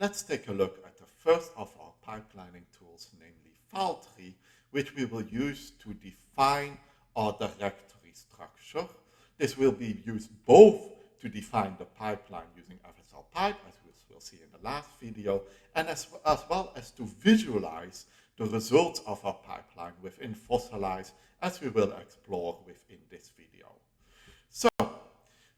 let's take a look at the first of our pipelining tools, namely FileTree, which we will use to define our directory structure. This will be used both to define the pipeline using FSL pipe, as we will see in the last video, and as well as to visualize the results of our pipeline within Fossilize, as we will explore within this video. So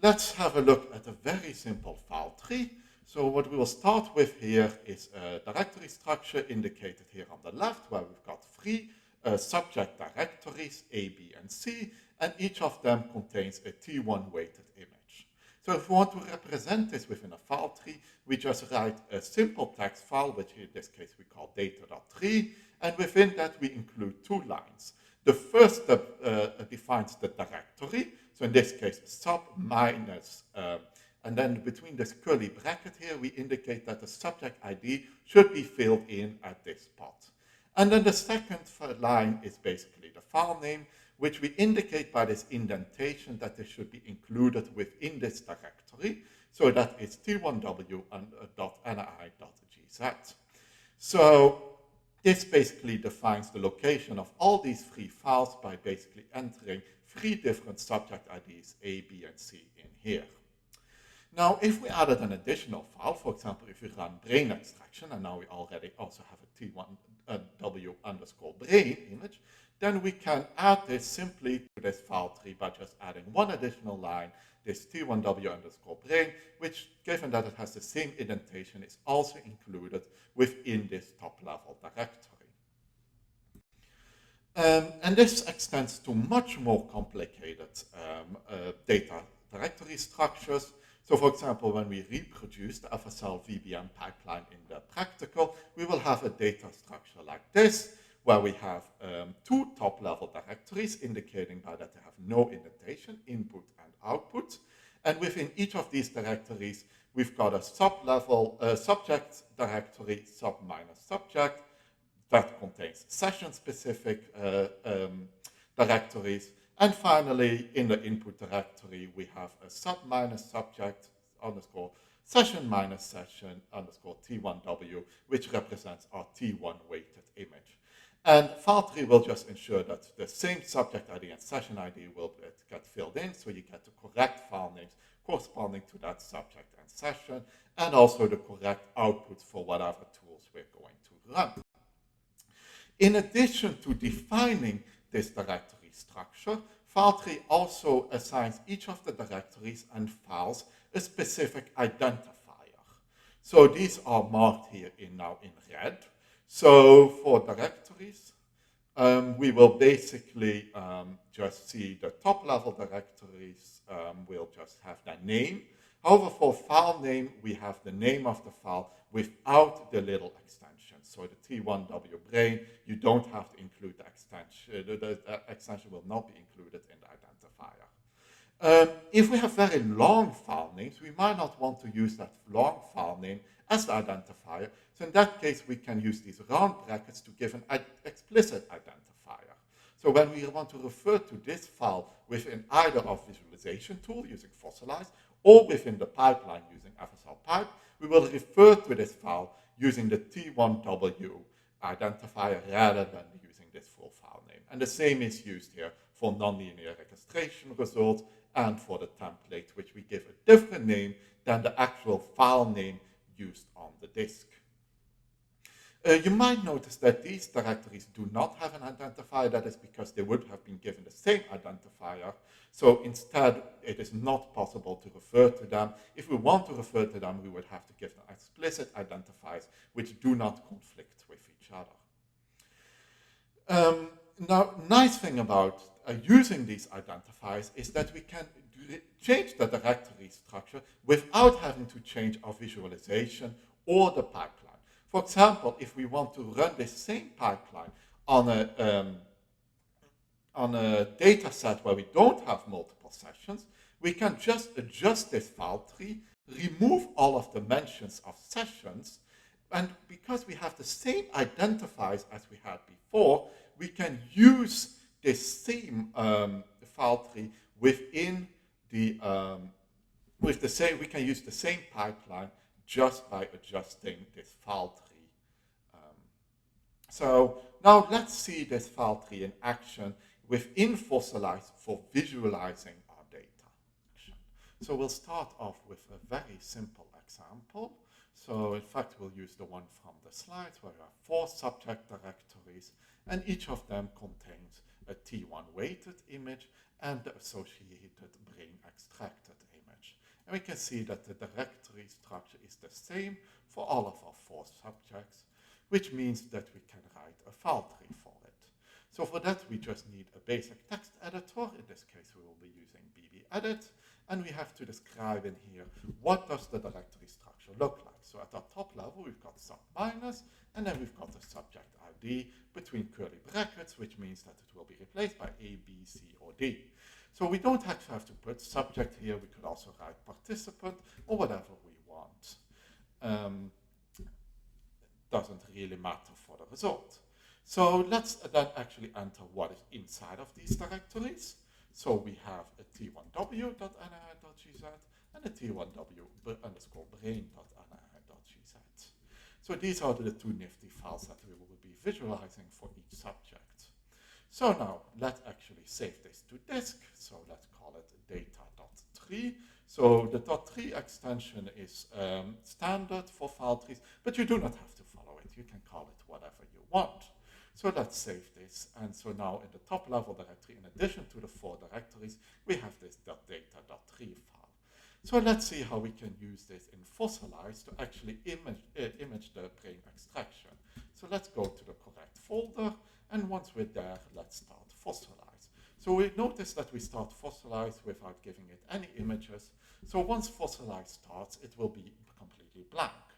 let's have a look at a very simple file tree. So what we will start with here is a directory structure indicated here on the left, where we've got three subject directories, A, B, and C, and each of them contains a T1 weighted image. So if we want to represent this within a file tree, we just write a simple text file, which in this case we call data.tree, and within that we include two lines. The first defines the directory, so in this case sub minus, and then between this curly bracket here, we indicate that the subject ID should be filled in at this spot. And then the second line is basically the file name, which we indicate by this indentation that this should be included within this directory. So that is t1w.ni.gz. So this basically defines the location of all these three files by basically entering three different subject IDs, A, B, and C in here. Now, if we added an additional file, for example, if we run brain extraction, and now we already also have a t1w_brain image, then we can add this simply to this file tree by just adding one additional line, this t1w_brain, which, given that it has the same indentation, is also included within this top-level directory. And this extends to much more complicated data directory structures. So, for example, when we reproduce the FSL VBM pipeline in the practical, we will have a data structure like this, where we have two top-level directories indicating by that they have no indentation, input and output. And within each of these directories, we've got a sub-level subject directory, sub-subject, that contains session-specific directories. And finally, in the input directory, we have a sub-subject underscore session-session underscore t1w, which represents our t1 weighted image. And FileTree will just ensure that the same subject ID and session ID will get filled in, so you get the correct file names corresponding to that subject and session, and also the correct output for whatever tools we're going to run. In addition to defining this directory structure, FileTree also assigns each of the directories and files a specific identifier. So these are marked here now in red. So for directories, we will basically just see the top-level directories will just have their name. However, for file name, we have the name of the file without the little extension. So the t1w brain, you don't have to include the extension. The extension will not be included in the identifier. If we have very long file names, we might not want to use that long file name as the identifier. So in that case, we can use these round brackets to give an explicit identifier. So when we want to refer to this file within either our visualization tool using Fossilize or within the pipeline using FSL pipe, we will refer to this file using the t1w identifier rather than using this full file name. And the same is used here for nonlinear registration results and for the template, which we give a different name than the actual file name used on the disk. You might notice that these directories do not have an identifier. That is because they would have been given the same identifier. So instead, it is not possible to refer to them. If we want to refer to them, we would have to give them explicit identifiers which do not conflict with each other. Now, nice thing about using these identifiers is that we can change the directory structure without having to change our visualization or the pipeline. For example, if we want to run this same pipeline on a data set where we don't have multiple sessions, we can just adjust this file tree, remove all of the mentions of sessions, and because we have the same identifiers as we had before, we can use this same file tree within the we can use the same pipeline just by adjusting this file tree. So now let's see this file tree in action within Fossilize for visualizing our data. So we'll start off with a very simple example. So in fact, we'll use the one from the slides where we have 4 subject directories, and each of them contains a T1 weighted image and the associated brain extracted image. And we can see that the directory structure is the same for all of our 4 subjects, which means that we can write a file tree for it. So for that, we just need a basic text editor. In this case, we will be using BBEdit. And we have to describe in here, what does the directory structure look like? So at our top level, we've got sub minus, and then we've got the subject ID between curly brackets, which means that it will be replaced by A, B, C, or D. So we don't actually have to put subject here. We could also write participant or whatever we want. Doesn't really matter for the result. So let's then actually enter what is inside of these directories. So we have a t1w.nih.gz and a t1w_brain.nih.gz. So these are the 2 nifty files that we will be visualizing for each subject. So now let's actually save this to disk. So let's call it data.tree. So the .tree extension is standard for file trees, but you do not have to follow it. You can call it whatever you want. So let's save this. And so now in the top level directory, in addition to the 4 directories, we have this .data.tree file. So let's see how we can use this in Fossilize to actually image the brain extraction. So let's go to the correct folder. And once we're there, let's start Fossilize. So we notice that we start Fossilize without giving it any images. So once Fossilize starts, it will be completely blank.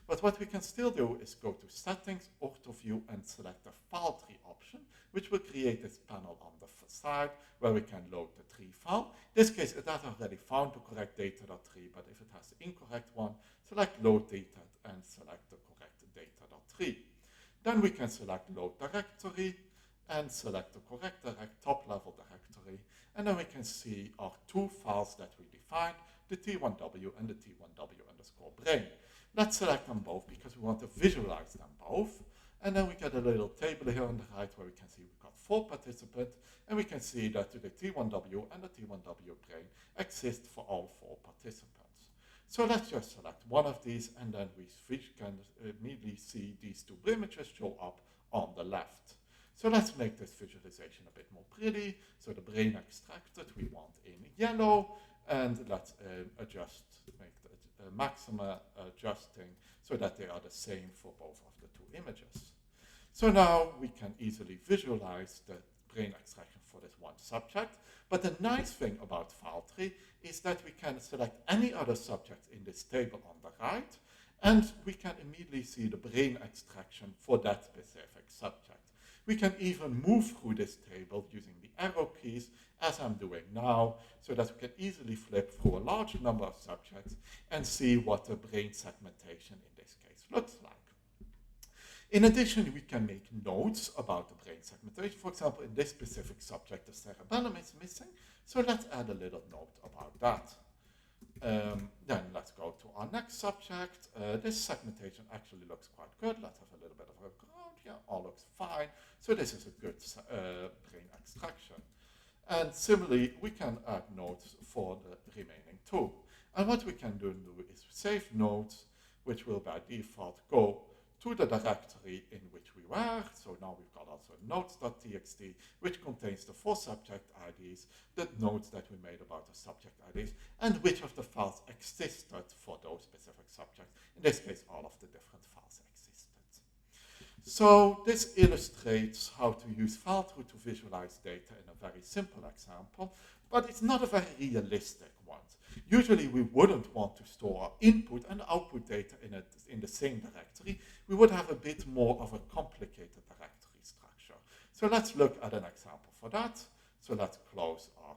But what we can still do is go to Settings, Ortho-View, and select the File Tree option, which will create this panel on the side where we can load the tree file. In this case, it has already found the correct data.tree, but if it has the incorrect one, select Load Data and select the correct data.tree. Then we can select Load Directory and select the correct top-level directory, and then we can see our 2 files that we defined, the T1W and the T1W_brain. Let's select them both because we want to visualize them both. And then we get a little table here on the right where we can see we've got 4 participants, and we can see that the T1W and the T1W_brain exist for all 4 participants. So let's just select one of these, and then we can immediately see these 2 images show up on the left. So let's make this visualization a bit more pretty. So the brain extracted we want in yellow, and let's make the maxima adjusting so that they are the same for both of the 2 images. So now we can easily visualize the brain extraction for this one subject. But the nice thing about file tree is that we can select any other subject in this table on the right, and we can immediately see the brain extraction for that specific subject. We can even move through this table using the arrow keys, as I'm doing now, so that we can easily flip through a large number of subjects and see what the brain segmentation in this case looks like. In addition, we can make notes about the brain segmentation. For example, in this specific subject, the cerebellum is missing, so let's add a little note about that. Then let's go to our next subject. This segmentation actually looks quite good. Let's have a little bit of a ground here. All looks fine. So this is a good brain extraction. And similarly, we can add notes for the remaining 2. And what we can do is save notes, which will by default go to the directory in which we were. So now we've got also notes.txt, which contains the 4 subject IDs, the notes that we made about the subject IDs, and which of the files existed for those specific subjects. In this case, all of the different files existed. So this illustrates how to use file tree to visualize data in a very simple example, but it's not a very realistic one. Usually we wouldn't want to store our input and output data in the same directory. We would have a bit more of a complicated directory structure. So let's look at an example for that. So let's close our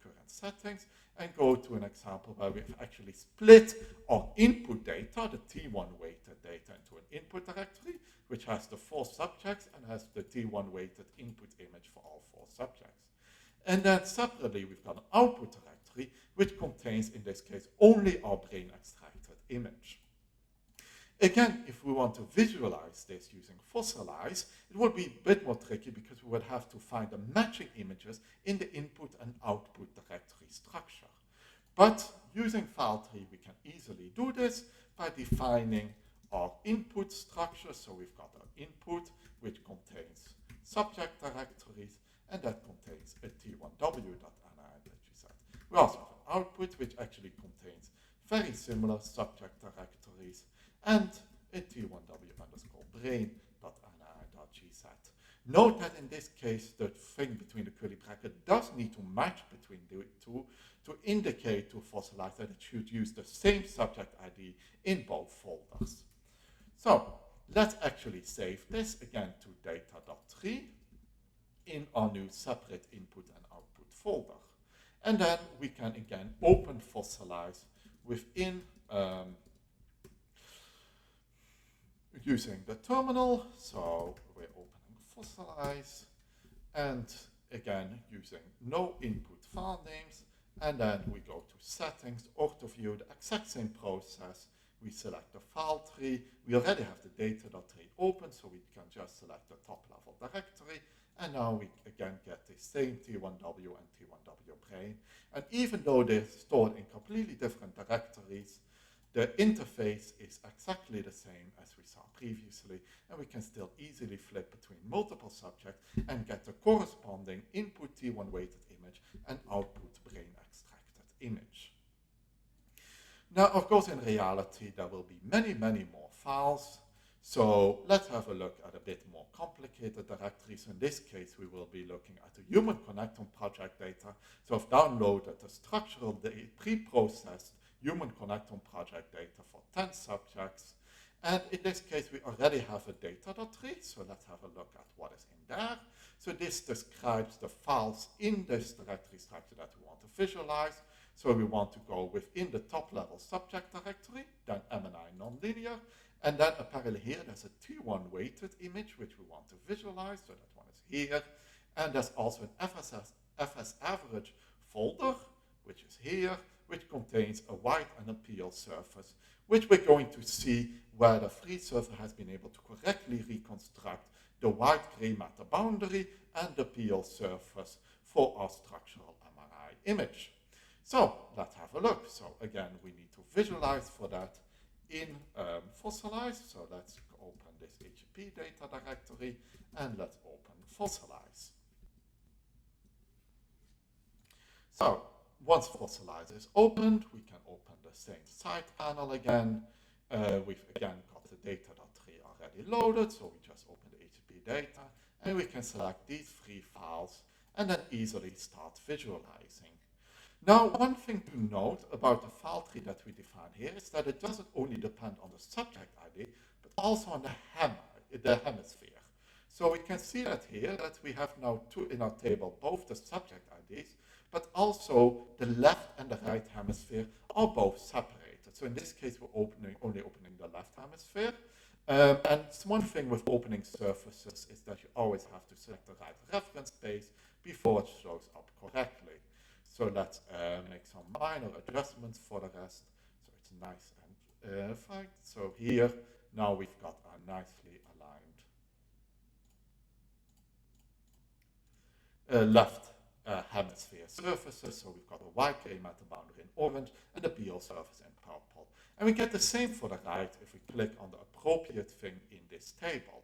current settings and go to an example where we've actually split our input data, the T1 weighted data, into an input directory, which has the 4 subjects and has the T1 weighted input image for all 4 subjects. And then separately, we've got an output directory, which contains, in this case, only our brain extracted image. Again, if we want to visualize this using Fossilize, it would be a bit more tricky because we would have to find the matching images in the input and output directory structure. But using FileTree, we can easily do this by defining our input structure. So we've got our input, which contains subject directories, and that contains a t1w.ini. We also have an output, which actually contains very similar subject directories, and a t1w_brain.ini.gz. Note that in this case, the thing between the curly bracket does need to match between the two to indicate to Fossilize that it should use the same subject ID in both folders. So let's actually save this again to data.tree in our new separate input and output folder. And then we can again open Fossilize within using the terminal. So we're opening Fossilize and again using no input file names. And then we go to settings, ortho-view, the exact same process. We select the file tree. We already have the data.tree open, so we can just select the top level directory. And now we again get the same T1W and T1W brain. And even though they're stored in completely different directories, the interface is exactly the same as we saw previously, and we can still easily flip between multiple subjects and get the corresponding input T1 weighted image and output brain extracted image. Now, of course, in reality, there will be many, many more files. So let's have a look at a bit more complicated directories. In this case, we will be looking at the Human Connectome project data. So I've downloaded the structural pre-processed Human Connectome project data for 10 subjects. And in this case, we already have a data.tree. So let's have a look at what is in there. So this describes the files in this directory structure that we want to visualize. So we want to go within the top level subject directory, then MNI nonlinear. And then apparently here there's a T1 weighted image which we want to visualize. So that one is here. And there's also an FS average folder, which is here, which contains a white and a PL surface, which we're going to see where the FreeSurfer has been able to correctly reconstruct the white-gray matter boundary and the PL surface for our structural MRI image. So let's have a look. So again, we need to visualize for that in Fossilize. So let's open this HTTP data directory and let's open Fossilize. So once Fossilize is opened, we can open the same side panel again. We've again got the data.tree already loaded, so we just open the HTTP data and we can select these 3 files and then easily start visualizing. Now, one thing to note about the file tree that we define here is that it doesn't only depend on the subject ID, but also on the hemisphere. So we can see that here that we have now in our table both the subject IDs, but also the left and the right hemisphere are both separated. So in this case, we're only opening the left hemisphere. And one thing with opening surfaces is that you always have to select the right reference space before it shows up correctly. So let's make some minor adjustments for the rest. So it's nice and fine. So here, now we've got our nicely aligned left hemisphere surfaces. So we've got a white gray matter boundary in orange and the PL surface in purple. And we get the same for the right if we click on the appropriate thing in this table.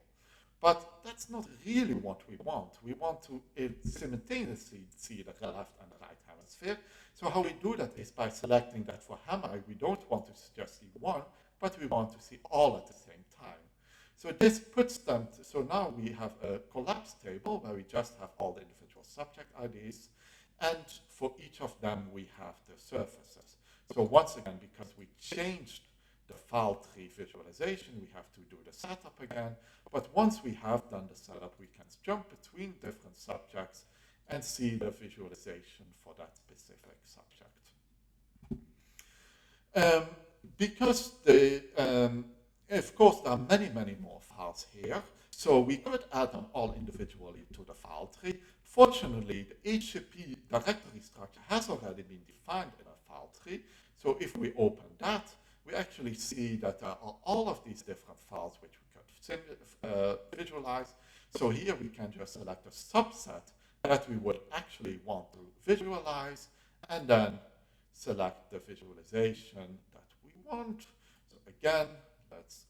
But that's not really what we want. We want to simultaneously see the left and the right hemisphere. So how we do that is by selecting that for HAMI, we don't want to just see one, but we want to see all at the same time. So this puts them, so now we have a collapsed table where we just have all the individual subject IDs, and for each of them we have the surfaces. So once again, because we changed the file tree visualization, we have to do the setup again. But once we have done the setup, we can jump between different subjects and see the visualization for that specific subject. Because of course, there are many, many more files here. So we could add them all individually to the file tree. Fortunately, the HTTP directory structure has already been defined in a file tree. So if we open that, we actually see that there are all of these different files which we could visualize. So here we can just select a subset that we would actually want to visualize, and then select the visualization that we want. So again, let's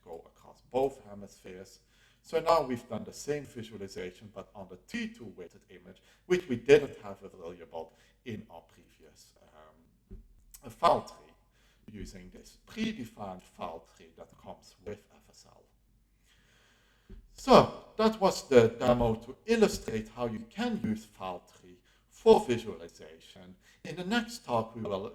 go across both hemispheres. So now we've done the same visualization, but on the T2 weighted image, which we didn't have available in our previous file tree, using this predefined file tree that comes with FSL. So that was the demo to illustrate how you can use file tree for visualization. In the next talk, we will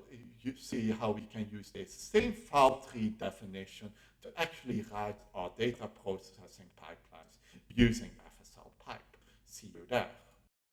see how we can use this same file tree definition to actually write our data processing pipelines using FSL pipe. See you there.